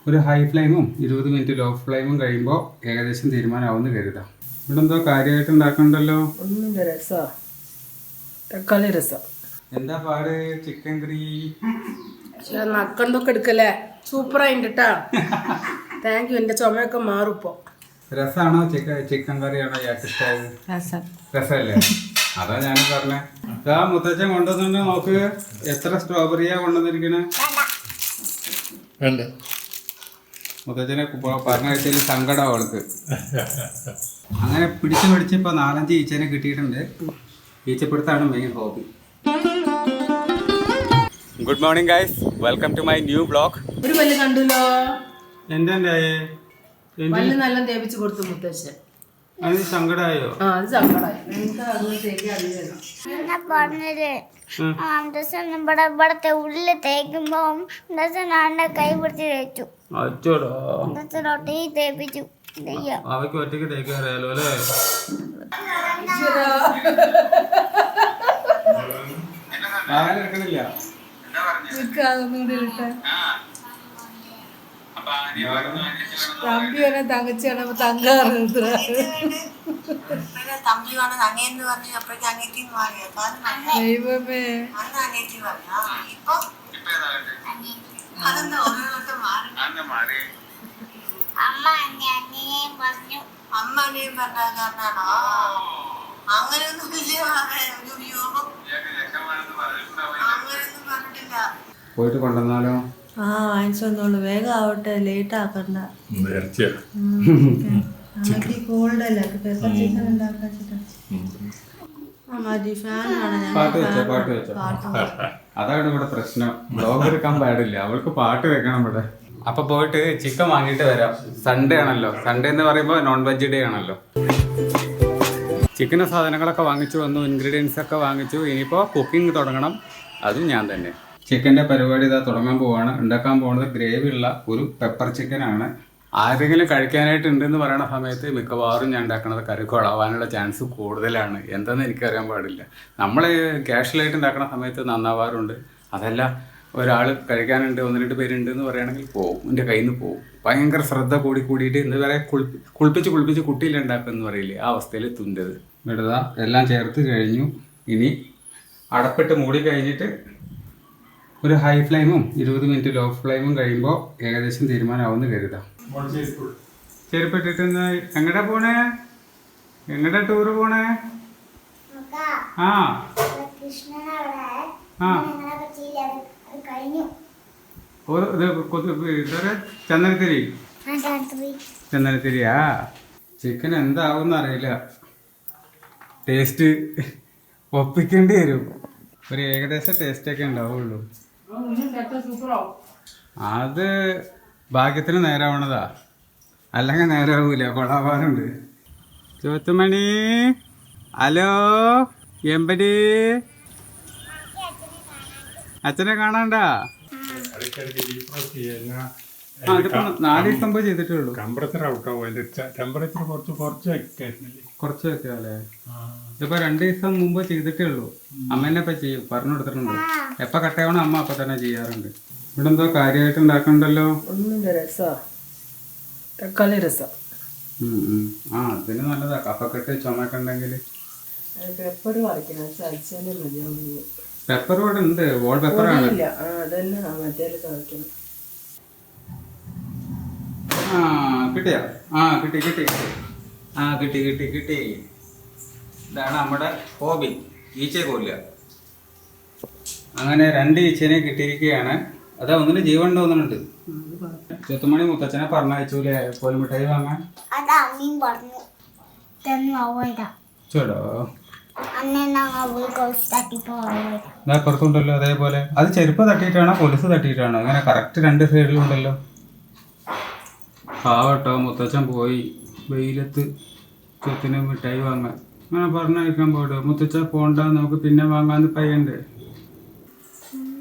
ഒരു high ഫ്ലെയിമും 20 minute low ഫ്ലെയിമും കഴിയുമ്പോൾ ഏകദേശം തീരുമാനമാവുമെന്ന് കരുതാം. ഇവിടെ എന്തോ കാര്യമായിട്ട് ഉണ്ടാക്കണ്ടല്ലോ. ഒന്നിൻ്റെ രസം തക്കാളി രസം. എന്താ പാട് ചിക്കൻ കറി? നക്കണ്ടൊക്കെ എടുക്കല്ലേ, സൂപ്പറായിട്ട് കേട്ടാ. Thank you. എൻ്റെ ചുമയൊക്കെ മാറും. രസമാണോ ചിക്കൻ കറിയാണോ ഇയാൾക്ക് ഇഷ്ടമായത്? രസമല്ലേ? അതാ ഞാൻ പറഞ്ഞേ. ആ മുത്തച്ഛൻ കൊണ്ടുവന്നിട്ട് നോക്ക്, എത്ര സ്ട്രോബെറിയാ കൊണ്ടുവന്നിരിക്കണേ. മുത്തച്ഛനെ പറഞ്ഞ സങ്കടം അവൾക്ക്. അങ്ങനെ പിടിച്ച് ഇപ്പൊ 4-5 ഈച്ചനെ കിട്ടിയിട്ടുണ്ട്. ഈച്ചപ്പിടുത്താണ് main hobby. Good morning guys, welcome to my new blog. ഒരു പല്ല് കണ്ടല്ലോ. എന്താ പല്ല് നല്ല തേപ്പിച്ച് കൊടുത്തു മുത്തച്ഛൻ. അത് സങ്കടമായോ? അത് സങ്കടമായി. ഇവിടത്തെ ഉള്ളിൽ തേക്കുമ്പോ കൈ പിടിച്ച് തേച്ചു. തേപ്പിച്ചു. അവയ്ക്ക് ഒറ്റയ്ക്ക് തേക്കാൻ അറിയാലോ അല്ലേ? എടുക്കണില്ല. തമ്പിയോനെ തങ്കച്ചാണ് തങ്കാറ്. ദൈവമേ, പോയിട്ട് കൊണ്ടുവന്നാലോ? വാങ്ങിച്ചു വന്നോളൂ, വേഗം ആവട്ടെ, ലേറ്റ് ആക്കണ്ട. കോൾഡല്ലേ, പെപ്പർ ചിക്കൻ ഉണ്ടാക്കാൻ. പാട്ട് വെച്ചോ. അതാണ് ഇവിടെ പ്രശ്നം. ബ്ലോഗ് എടുക്കാൻ പാടില്ല, അവൾക്ക് പാട്ട് വെക്കണം ഇവിടെ. അപ്പൊ പോയിട്ട് ചിക്കൻ വാങ്ങിയിട്ട് വരാം. സൺഡേ ആണല്ലോ. സൺഡേ എന്ന് പറയുമ്പോൾ നോൺ വെജ് ഡേ ആണല്ലോ. ചിക്കനും സാധനങ്ങളൊക്കെ വാങ്ങിച്ചു വന്നു, ഇൻഗ്രീഡിയൻസ് ഒക്കെ വാങ്ങിച്ചു. ഇനിയിപ്പോൾ കുക്കിംഗ് തുടങ്ങണം, അതും ഞാൻ തന്നെ. ചിക്കൻ്റെ പരിപാടി ഇതാ തുടങ്ങാൻ പോവാണ്. ഉണ്ടാക്കാൻ പോകുന്നത് ഗ്രേവി ഉള്ള ഒരു പെപ്പർ ചിക്കനാണ്. ആരെങ്കിലും കഴിക്കാനായിട്ട് ഉണ്ടെന്ന് പറയുന്ന സമയത്ത് മിക്കവാറും ഞാൻ ഉണ്ടാക്കുന്നത് കറി കൊളാവാനുള്ള ചാൻസ് കൂടുതലാണ്. എന്താണെന്ന് എനിക്കറിയാൻ പാടില്ല. നമ്മൾ ക്യാഷ്വലായിട്ട് ഉണ്ടാക്കുന്ന സമയത്ത് നന്നാവാറുണ്ട്. അതല്ല, ഒരാൾ കഴിക്കാനുണ്ട്, 1-2 പേരുണ്ട് എന്ന് പറയുകയാണെങ്കിൽ പോവും, എൻ്റെ കയ്യിൽ നിന്ന് പോവും. ഭയങ്കര ശ്രദ്ധ കൂടിയിട്ട് എന്താ പറയുക, കുളിപ്പിച്ച് കുട്ടിയിലുണ്ടാക്കുമെന്ന് പറയില്ലേ, ആ അവസ്ഥയിൽ തുന്നത്. ഇവിടുത എല്ലാം ചേർത്ത് കഴിഞ്ഞു. ഇനി അടപ്പിട്ട് മൂടി കഴിഞ്ഞിട്ട് ഒരു ഹൈ ഫ്ലെയിമും 20 മിനിറ്റ് ലോ ഫ്ലെയിമും കഴിയുമ്പോൾ ഏകദേശം തീരുമാനമാവുമെന്ന് കരുതാം. ചെരുപ്പിട്ടിട്ട് എങ്ങടാ പോണേ? എങ്ങടാ ടൂറ് പോണേ? ആ ചന്ദനത്തിരിയാ. ചിക്കൻ എന്താവും അറിയില്ല, ടേസ്റ്റ് ഒപ്പിക്കേണ്ടി വരും. ഒരു ഏകദേശം ടേസ്റ്റൊക്കെ ഉണ്ടാവുള്ളൂ. അത് ഭാഗ്യത്തിന് നേരാവണതാ, അല്ലെങ്കിൽ നേരാവൂല, കൊളാവാറുണ്ട്. ചോത്തുമണി, ഹലോ, എമ്പടി അച്ഛനെ കാണാണ്ടാ? അതിപ്പോ 4 ദിവസം മുമ്പ് ചെയ്തിട്ടുള്ളൂ. കുറച്ച് വെക്കാല്ലേ? ഇതിപ്പോ 2 ദിവസം മുമ്പ് ചെയ്തിട്ടേ ഉള്ളൂ. അമ്മേനെ ഇപ്പൊ ചെയ്യും, പറഞ്ഞു കൊടുത്തിട്ടുണ്ട്. എപ്പ കട്ടയാവണം അമ്മ അപ്പൊ തന്നെ ചെയ്യാറുണ്ട്. ഇവിടെ എന്തോ കാര്യമായിട്ട് ഉണ്ടാക്കണ്ടല്ലോ. ഒന്നിന്റെ രസം തക്കാളി രസം. അതിന് നല്ലതാ, കഫക്കെട്ട് ചുമക്കെ ഉണ്ടെങ്കിൽ. പെപ്പർ വറക്കണം, ചതച്ചാലേ മതിയാവുള്ളൂ. പെപ്പർ ഇവിടെ ഉണ്ട്, വോൾ പെപ്പറാണ്. അതന്നെ മറ്റേലൊക്കെ വയ്ക്കണം. കിട്ടിയാ? കിട്ടി. ഇതാണ് നമ്മുടെ ഹോബി, ഈച്ചയെ കൊല്ലുക. അങ്ങനെ 2 ഈച്ചനെ കിട്ടിയിരിക്കുകയാണ്. അതാ ഒന്നിന് ജീവൻ തോന്നുന്നുണ്ട്. ചെത്തുമണി മുത്തച്ഛനെ പറഞ്ഞയച്ചൂലേ കോലുമിഠായി വാങ്ങാൻ? ചോടോ പുറത്തുണ്ടല്ലോ അതേപോലെ. അത് ചെരുപ്പ് തട്ടിയിട്ടാണോ കൊലുസ് തട്ടിയിട്ടാണോ? അങ്ങനെ കറക്റ്റ് 2 സൈഡിലും ഉണ്ടല്ലോ. പാവട്ടോ, മുത്തച്ഛൻ പോയി വെയിലത്ത് ചെത്തിന് മിഠായി വാങ്ങാൻ. അങ്ങനെ പറഞ്ഞയക്കാൻ പോയിട്ട് മുത്തച്ഛൻ പോണ്ട, നമുക്ക് പിന്നെ വാങ്ങാന്ന് പയ്യണ്ടേ.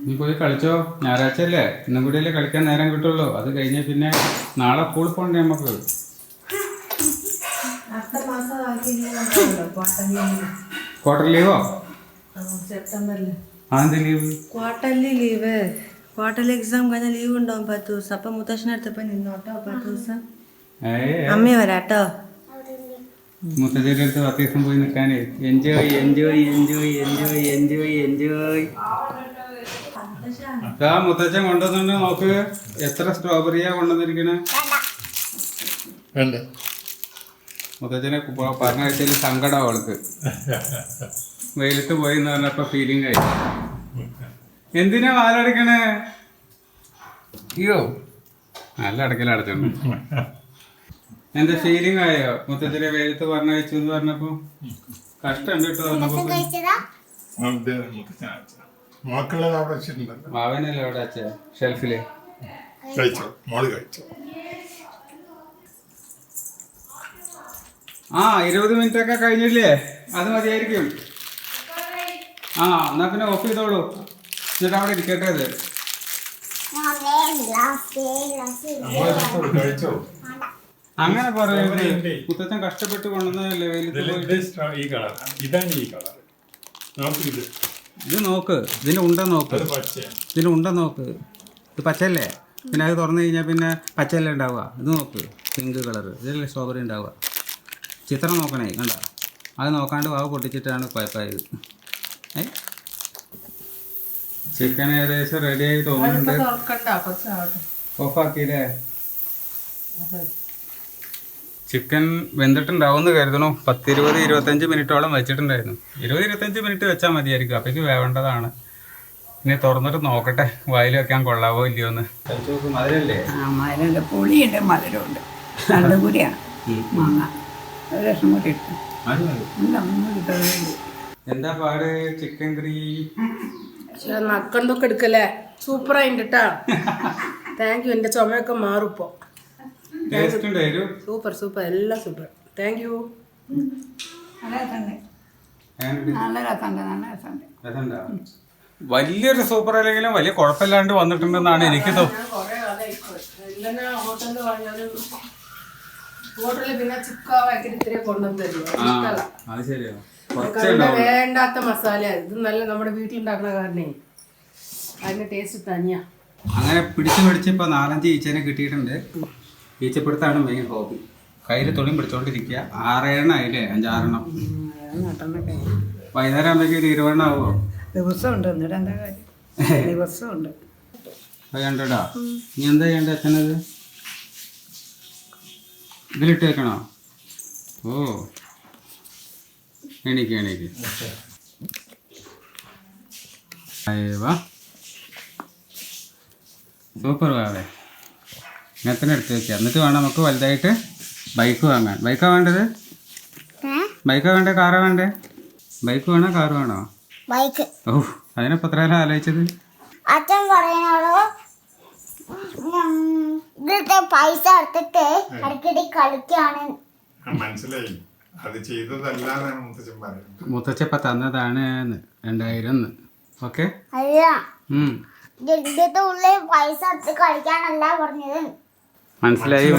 നീ പോയി കളിച്ചോ, ഞായറാഴ്ച അല്ലേ, ഇന്നും കൂടിയല്ലേ കളിക്കാൻ നേരം കിട്ടുള്ളൂ. അത് കഴിഞ്ഞ പിന്നെ നാളെ സ്കൂളിൽ പോകണ്ടേ നമുക്ക്? ക്വാർട്ടർ ലീവോ? സെപ്റ്റംബറിൽ ആദ്യ leave. Quarterly leave. Quarterly exam കഴിഞ്ഞാൽ ലീവ് ഉണ്ടാവും 10 ദിവസം. അപ്പം മുത്തശ്ശനടുത്തപ്പോ നിന്നോട്ടോ 10 ദിവസം. അമ്മ വരാട്ടോ. മുത്തച്ഛൻ്റെ അടുത്ത് 10 ദിവസം പോയി നിൽക്കാനേ. Enjoy enjoy enjoy enjoy enjoy enjoy. മുത്തച്ഛൻ കൊണ്ടുവന്നുണ്ട്. നോക്ക് എത്ര സ്ട്രോബെറിയാ കൊണ്ടുവന്നിരിക്കണേ. മുത്തച്ഛനെ പറഞ്ഞ സങ്കടം അവൾക്ക്. വെയിലത്ത് പോയി എന്ന് പറഞ്ഞപ്പോ ഫീലിംഗ് ആയി. എന്തിനാ വാലടക്കണേ? അയ്യോ നല്ല അടക്കലടച്ചോണ്ട്. എന്താ ഫീലിംഗ് ആയോ? മുത്തച്ഛനെ വെയിലത്ത് പറഞ്ഞയച്ചു എന്ന് പറഞ്ഞപ്പോ കഷ്ടമുണ്ട് കേട്ടോ. മാവനല്ലേ അവിടെ അച്ഛ ഷെൽഫില് ആ 20 മിനിറ്റ് ഒക്കെ കഴിഞ്ഞില്ലേ? അത് മതിയായിരിക്കും. ആ എന്നാ പിന്നെ ഓഫ് ചെയ്തോളൂ. എന്നിട്ട് അവിടെ ഇരിക്കട്ടെ. അത് അങ്ങനെ പറയുന്നത് മുത്തച്ഛൻ കഷ്ടപ്പെട്ട് കൊണ്ടുവന്നതല്ലേ വെയിലത്ത് പോയിട്ട്. ഇത് നോക്ക്, ഇതിന്റെ ഉണ്ട നോക്ക്, ഇതിന്റെ ഉണ്ട നോക്ക്. ഇത് പച്ചയല്ലേ? പിന്നെ അത് തുറന്നു കഴിഞ്ഞാൽ പിന്നെ പച്ചയല്ലേ ഉണ്ടാവുക. ഇത് നോക്ക്, പിങ്ക് കളർ. ഇതിലല്ലേ സ്ട്രോബെറി ഉണ്ടാവുക. ചിത്രം നോക്കണേ, കണ്ട? അത് നോക്കാണ്ട് വാവ് പൊട്ടിച്ചിട്ടാണ് കുഴപ്പമായത്. ചിക്കൻ ഏകദേശം റെഡിയായി തോന്നുന്നുണ്ട്. ഓഫാക്കിയില്ലേ? ചിക്കൻ വെന്തിട്ടുണ്ടാവുമെന്ന് കരുതണു. 10-20-25 മിനിറ്റോളം വെച്ചിട്ടുണ്ടായിരുന്നു. 20-25 മിനിറ്റ് വെച്ചാൽ മതിയായിരിക്കും. അപ്പോഴേക്ക് വേവേണ്ടതാണ്. ഇനി തുറന്നിട്ട് നോക്കട്ടെ വായിൽ വെക്കാൻ കൊള്ളാവോ ഇല്ലയോ എന്ന്. മധുരല്ലേ? മധുരമുണ്ട്, പുളിയുണ്ട്, മധുരമുണ്ട്. രണ്ടും കൂടിയാണ്. മാങ്ങ ഒരു രസം കൂടി ഇട്ടു. എന്താ പാട് ചിക്കൻ കറി? നക്കണ്ടൊക്കെ എടുക്കല്ലേ? സൂപ്പറായിട്ട് കേട്ടാ. Thank you. എന്റെ ചുമയൊക്കെ മാറും ഇപ്പൊ. സൂപ്പർ സൂപ്പർ, എല്ലാം സൂപ്പർ. Thank you. വലിയൊരു സൂപ്പർ അല്ലെങ്കിലും വലിയ കുഴപ്പമില്ലാണ്ട് വന്നിട്ടുണ്ടെന്നാണ് എനിക്ക് വേണ്ടാത്ത മസാല. ഇത് നല്ല നമ്മുടെ വീട്ടിലുണ്ടാക്കുന്ന കാരണേ അതിന്റെ ടേസ്റ്റ് തന്നെയാ. അങ്ങനെ പിടിച്ച് ഇപ്പൊ 4-5 ഈച്ചനെ കിട്ടിയിട്ടുണ്ട്. ഈച്ചപ്പിടുത്താണ് മെയിൻ ഹോബി. കയ്യിൽ തുണിയും പിടിച്ചോണ്ടിരിക്കുക. 6 ആയില്ലേ? 5-6. വൈകുന്നേരം ആകുമ്പോഴേക്കും തീരുമാനമാവോ? ദിവസമുണ്ട്. എന്നിട്ട് എന്താ കാര്യം? ദിവസമുണ്ട്. കണ്ടോടാ. നീ എന്താ ചെയ്യണ്ട അച്ഛനത്? ഇതിലിട്ട് വെക്കണോ? ഓ എണീക്ക്. വാ സൂപ്പർ. വാവേ ഇങ്ങനെ തന്നെ എടുത്ത് വെക്കുക. എന്നിട്ട് വേണം നമുക്ക് വലുതായിട്ട് ബൈക്ക് വാങ്ങാൻ. ബൈക്കാ വേണ്ടത്? ബൈക്കാ വേണ്ടേ? കാറാ വേണ്ടേ? ബൈക്ക് വേണോ കാറ് വേണോ? ബൈക്ക്. ഓ അതിനപ്പോ എത്ര കാലം ആലോചിച്ചത്? അച്ഛൻ പറയുന്നോളൂ ഇവിടുത്തെ പൈസ എടുത്തിട്ട് അടിക്കടി കളിക്കാണ്. മനസ്സിലായി. അത് ചെയ്തതല്ലാതെ മുത്തച്ഛപ്പ തന്നതാണ് 2000. ഓക്കെ. അല്ല, ഇതിന്റെ ഉള്ളിൽ പൈസ എടുത്ത് കളിക്കാനല്ല പറഞ്ഞത്. മനസ്സിലായി.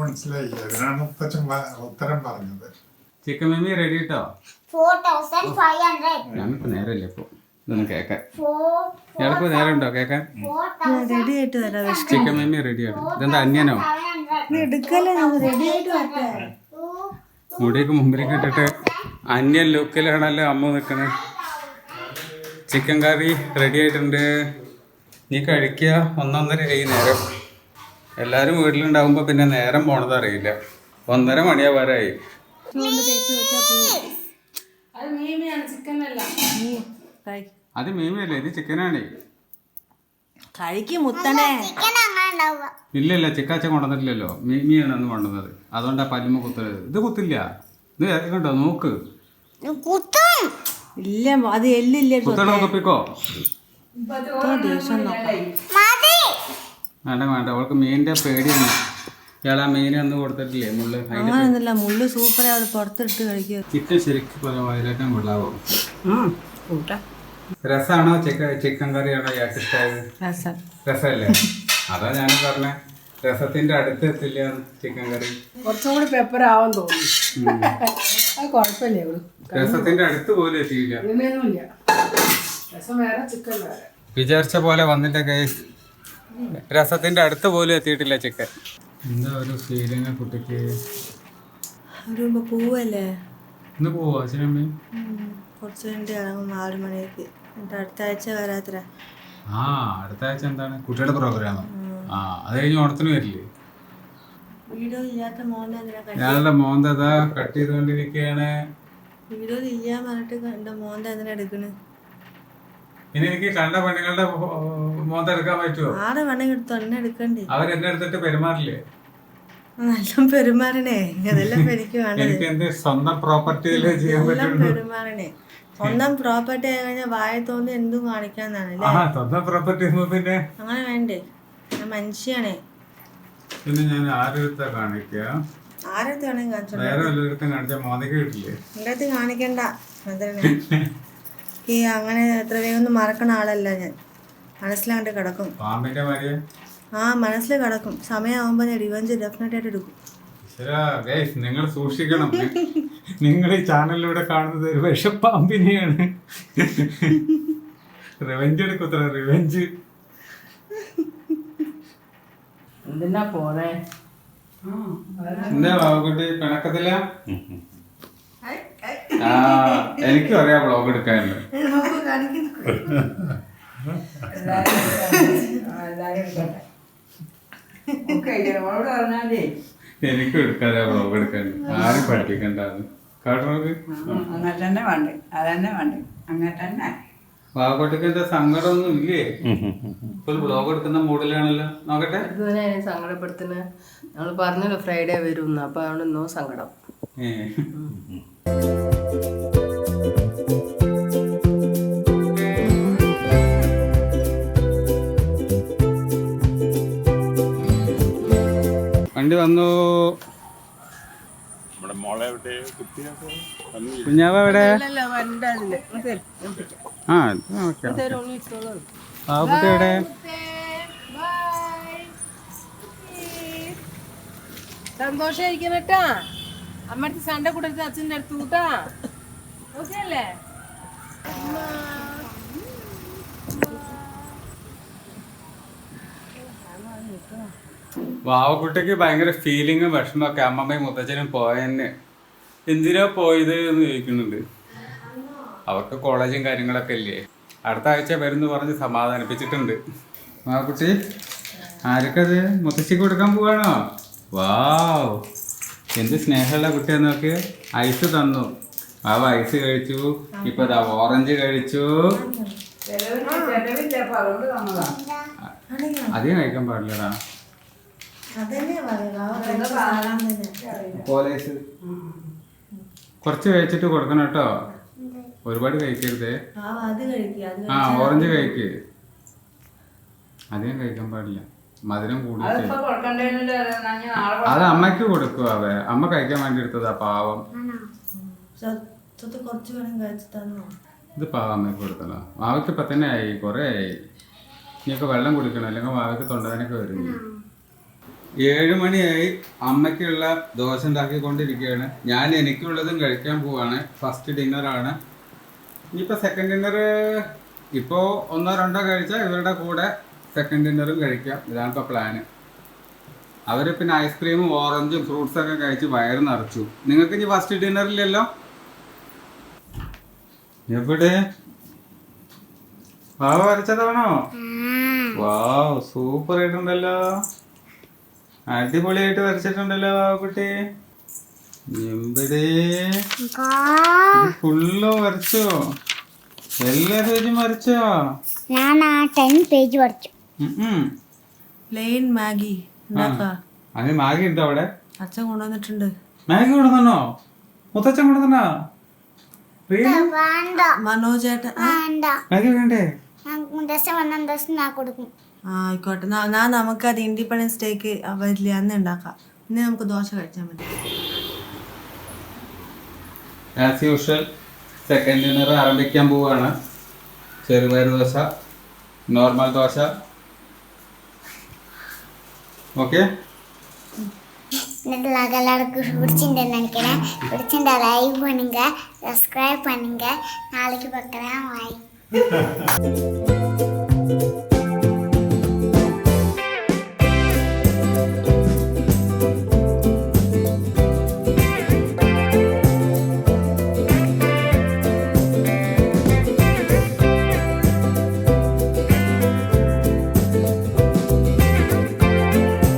മനസ്സിലായി. അതിനാണ് മുത്തച്ഛൻ ഉത്തരം പറഞ്ഞത്. ചിക്കൻ മമ്മി റെഡി കേട്ടോ? 4500. ഞാനിപ്പോ നേരമില്ല ഇപ്പൊ ഇതൊന്നും കേക്കാൻ. ഞാനിപ്പോ നേരം ഉണ്ടോ കേക്കാൻ? റെഡി ആയിട്ട് തരാം. ചിക്കൻ മമ്മി റെഡിയാണ്. ഇതെന്താ അന്യനോ? എടുക്കല്ലേ? റെഡി ആയിട്ട് വരട്ടെ. മുടിയൊക്കെ മുമ്പിലേക്ക് ഇട്ടിട്ട് അന്യൻ ലുക്കിലാണല്ലോ അമ്മ നിൽക്കുന്നത്. ചിക്കൻ കറി റെഡി ആയിട്ടുണ്ട്. നീ കഴിക്കുക. 1-1:30 ആയി നേരം. എല്ലാവരും വീട്ടിലുണ്ടാകുമ്പോൾ പിന്നെ നേരം പോണത് അറിയില്ല. 1:30 മണിയാവാറായി. അത് മീമിയല്ലേ? ഇത് ചിക്കനാണേ. കഴിക്കും മുത്തനെ. ഇല്ലല്ല, ചിക്കാച്ച കൊണ്ടുവന്നിട്ടില്ലല്ലോ. മീമിയാണ് അന്ന് കൊണ്ടുവന്നത്. അതുകൊണ്ടാ പല്ലുമ്മ കുത്തരുത്. ഇത് കുത്തില്ല. ഇത് കണ്ടോ? നോക്ക്. ഇല്ല, അത് എല്ലില്ല. കുത്തണോ? കുപ്പിക്കോ? വേണ്ട. അവൾക്ക് മീനിന്റെ പേടിയാണ്. ഇയാളാ മീനെ ഒന്നും കൊടുത്തിട്ടില്ലേ? മുള്ള്. അങ്ങനെയൊന്നുമില്ല. മുള്ളു സൂപ്പറായി അവിടെ പുറത്തിട്ട് കഴിക്കുക. ചിക്കൻ ശരിക്കും വയലേക്കാൻ കൊള്ളാവോ? രസാണോ ചിക്കൻ കറിയാണോ ഇയാൾക്ക് ഇഷ്ടമായത്? രസമല്ലേ? അതാ ഞാൻ പറഞ്ഞ രസത്തിന്റെ അടുത്ത് എത്തില്ല ചിക്കൻ കറി. കുറച്ചും കൂടി പെപ്പർ ആവാൻ തോന്നുന്നു. അത് കുഴപ്പമില്ലേ? രസത്തിന്റെ അടുത്ത് പോലും എത്തിയില്ല. ഇങ്ങനെയൊന്നുമില്ല. രസം വേറെ, ചിക്കൻ വേറെ. വിചാരിച്ച പോലെ വന്നില്ല ഗൈസ്. രസത്തിന്റെ അടുത്ത് പോലും എത്തിയിട്ടില്ല ചിക്കൻ. എന്താ ഒരു ഫീലിങ് കുട്ടിക്ക്? വരുമ്പോ പോവല്ലേ, ഇന്ന് പോവോ അച്ഛനമ്മ? കുറച്ച് കഴിഞ്ഞിട്ട് ഇറങ്ങും 6 മണിക്ക്. എന്നിട്ട് അടുത്ത ആഴ്ച വരാത്ര. ആ അടുത്ത ആഴ്ച എന്താണ് കുട്ടിയുടെ പ്രോഗ്രാം? ആ അത് കഴിഞ്ഞ് ഓണത്തിന് വരില്ലേ? വീഡിയോ ഇല്ലാത്ത മോനെ എന്തിനാ ഞാനുടെ മോന്തതാ കട്ട് ചെയ്തുകൊണ്ടിരിക്കുകയാണ്. വീഡിയോ ഇല്ലാൻ പറഞ്ഞിട്ട് എന്റെ മോന്റെ എന്തിനാ എടുക്കണ്? ഇനി എനിക്ക് കണ്ട പെണ്ണുങ്ങളുടെ മോന്ത എടുക്കാൻ പറ്റുമോ? ആടെ വേണേ എടുത്തു എന്നെ എടുക്കണ്ടേ? അവരെന്നെ എടുത്തിട്ട് പെരുമാറില്ലേ? നല്ല പെരുമാറണേ, അതെല്ലാം എനിക്ക് വേണ്ടത്. എനിക്ക് എന്ത് സ്വന്തം പ്രോപ്പർട്ടിയിലേ ചെയ്യാൻ എല്ലാം പറ്റുള്ളൂ. പെരുമാറണേ. സ്വന്തം പ്രോപ്പർട്ടി ആയി കഴിഞ്ഞാൽ വായ തോന്നി എന്തും കാണിക്കാന്നാണ് ആ അല്ലേ? സ്വന്തം പ്രോപ്പർട്ടി പിന്നെ അങ്ങനെ വേണ്ടേ? ഞാൻ മനുഷ്യാണേ. പിന്നെ ഞാൻ ആരെടുത്താ കാണിക്കുക? ആരടുത്ത് വേണമെങ്കിൽ കാണിച്ചോളൂ. വേറെ വല്ലയിടത്തും കാണിച്ചാൽ മോതയ്ക്ക് കിട്ടില്ലേ? എൻ്റെ അടുത്ത് കാണിക്കണ്ട. അതന്നെ ഈ അങ്ങനെ എത്ര വേഗം ഒന്നും മറക്കണ ആളല്ല ഞാൻ. മനസ്സിലാണ്ട് കിടക്കും. പാമ്പിന്റെ മാതിരിയാ? ആ മനസ്സിൽ കിടക്കും. സമയമാകുമ്പോൾ ഞാൻ റിവഞ്ച് ഡെഫിനറ്റ് ആയിട്ട് എടുക്കും. ഗൈസ് നിങ്ങൾ സൂക്ഷിക്കണം. നിങ്ങൾ ഈ ചാനലിലൂടെ കാണുന്നത് ഒരു വിഷപ്പാമ്പിനെയാണ്. Revenge എടുക്കത്ര revenge. എന്തിനാ പോണേ? എന്താ ബാബുക്കുട്ടി പിണക്കത്തില്ല? ആ എനിക്കും അറിയാം വ്ളോഗ് എടുക്കാനുണ്ട്. എനിക്കും എടുക്കാതെ വ്ളോഗ് എടുക്കാനുണ്ട്. ആരും പഠിപ്പിക്കണ്ടാന്ന് കാട്ടണത്. അങ്ങനെ തന്നെ വേണ്ടേ, അതന്നെ വേണ്ടേ, അങ്ങനെ തന്നെ. ബാബുക്കുട്ടിക്ക് എന്താ സങ്കടമൊന്നും ഇല്ലേ? ഇപ്പോൾ വ്ളോഗ് എടുക്കുന്ന മൂഡിലാണല്ലോ. നോക്കട്ടെ. ഇതിനെ സങ്കടപ്പെടുത്തുന്ന ഞങ്ങൾ പറഞ്ഞല്ലോ ഫ്രൈഡേ വരും. അപ്പൊ അവിടെ നോ സങ്കടം. വണ്ടി വന്നു. കുഞ്ഞാവ എവിടെ? ആ ബാബുക്കുട്ടി എവിടെ? സന്തോഷായിരിക്കണം കേട്ടാ. അമ്മടുത്ത് സണ്ട കൂടരുത് അച്ഛൻ്റെ അടുത്ത് കൂട്ടാ. ഓക്കെ അല്ലേ? വാവക്കുട്ടിക്ക് ഭയങ്കര ഫീലിങ്ങും വിഷമൊക്കെ. അമ്മമ്മയും മുത്തച്ഛനും പോയെന്നെ എന്തിനാ പോയത് എന്ന് ചോദിക്കുന്നുണ്ട്. അവർക്ക് കോളേജും കാര്യങ്ങളൊക്കെ ഇല്ലേ. അടുത്ത ആഴ്ച വരുമെന്ന് പറഞ്ഞ് സമാധാനിപ്പിച്ചിട്ടുണ്ട്. വാവക്കുട്ടി ആർക്കത്? മുത്തശ്ശിക്ക് കൊടുക്കാൻ പോവാണോ? വാവ് എന്ത് സ്നേഹമുള്ള കുട്ടിയാന്ന് നോക്ക്. ഐസ് തന്നു. വാവ ഐസ് കഴിച്ചു. ഇപ്പൊ ദാ ഓറഞ്ച് കഴിച്ചു. അധികം കഴിക്കാൻ പാടില്ലടാ. പോലീസ് കുറച്ച് കഴിച്ചിട്ട് കൊടുക്കണം കേട്ടോ. ഒരുപാട് കഴിക്കരുതേ. ആ ഓറഞ്ച് കഴിക്ക്. അധികം കഴിക്കാൻ പാടില്ല. മധുരം കൂടിയിട്ട്. അത് അമ്മയ്ക്ക് കൊടുക്കുക. അമ്മ കഴിക്കാൻ വേണ്ടി എടുത്തതാ. പാവം. ഇത് പാവം അമ്മയ്ക്ക് കൊടുത്തല്ലോ. വാവയ്ക്ക് ഇപ്പൊ തന്നെ ആയി, കുറെ ആയി. ഇനിയൊക്കെ വെള്ളം കുടിക്കണം, അല്ലെങ്കിൽ വാവയ്ക്ക് തൊണ്ടവേനൊക്കെ വരുന്നു. 7 മണിയായി. അമ്മയ്ക്കുള്ള ദോശ ഉണ്ടാക്കിക്കൊണ്ടിരിക്കുകയാണ്. ഞാൻ എനിക്കുള്ളതും കഴിക്കാൻ പോവാണ്. ഫസ്റ്റ് ഡിന്നറാണ്. ഇനിയിപ്പോൾ സെക്കൻഡ് ഡിന്നർ ഇപ്പോൾ 1 2 കഴിച്ചാൽ ഇവരുടെ കൂടെ സെക്കൻഡ് ഡിന്നറും കഴിക്കാം. ഇതാണ് ഇപ്പോൾ പ്ലാന്. അവർ പിന്നെ ഐസ്ക്രീമും ഓറഞ്ചും ഫ്രൂട്ട്സൊക്കെ കഴിച്ച് വയറ് നിറച്ചു. നിങ്ങൾക്ക് ഇനി ഫസ്റ്റ് ഡിന്നറില്ലല്ലോ. എവിടെ? വാവ വരച്ചതാണോ? Wow super ആയിട്ടുണ്ടല്ലോ. അടിപൊളിയായിട്ട് വരച്ചിട്ടുണ്ടല്ലോ വാവക്കുട്ടി. എവിടെ? ഫുള്ള് വരച്ചോ? എല്ലാ പേജും വരച്ചോ? ഞാൻ ആ 10 പേജ് വരച്ചു. പ്ലെയിൻ മാഗി അങ്ങനെ മാഗി ഉണ്ടോ അവിടെ? അച്ഛൻ കൊണ്ടുവന്നിട്ടുണ്ട്. മാഗി കൊണ്ടുവന്നോ? മുത്തച്ഛൻ കൊണ്ടുവന്നോ? വേണ്ട മനോജേട്ടൻ വേണ്ട, മാഗി വേണ്ടേ? ദിവസം വന്ന ദിവസം ഞാൻ കൊടുക്കും. ആയിക്കോട്ടെ. ഞാൻ നമുക്ക് അത് ഇൻഡിപെൻഡൻസ് ഡേക്ക് വരില്ല, അന്ന് ഉണ്ടാക്കാം. ഇന്ന് നമുക്ക് ദോശ കഴിച്ചാൽ മതി. ആസ് യൂഷ്വൽ സെക്കൻഡ് ഡിന്നർ ആരംഭിക്കാൻ പോവുകയാണ്. ചെറുപയർ ദോശ, നോർമൽ ദോശ. ഓക്കെ. எல்லாருக்கும் பிடிச்சிருந்தேன்னு நினைக்கிறேன். பிடிச்சிருந்தா லைக் பண்ணுங்க, சப்ஸ்கிரைப் பண்ணுங்க. நாளைக்கு பார்க்கலாம். பாய்.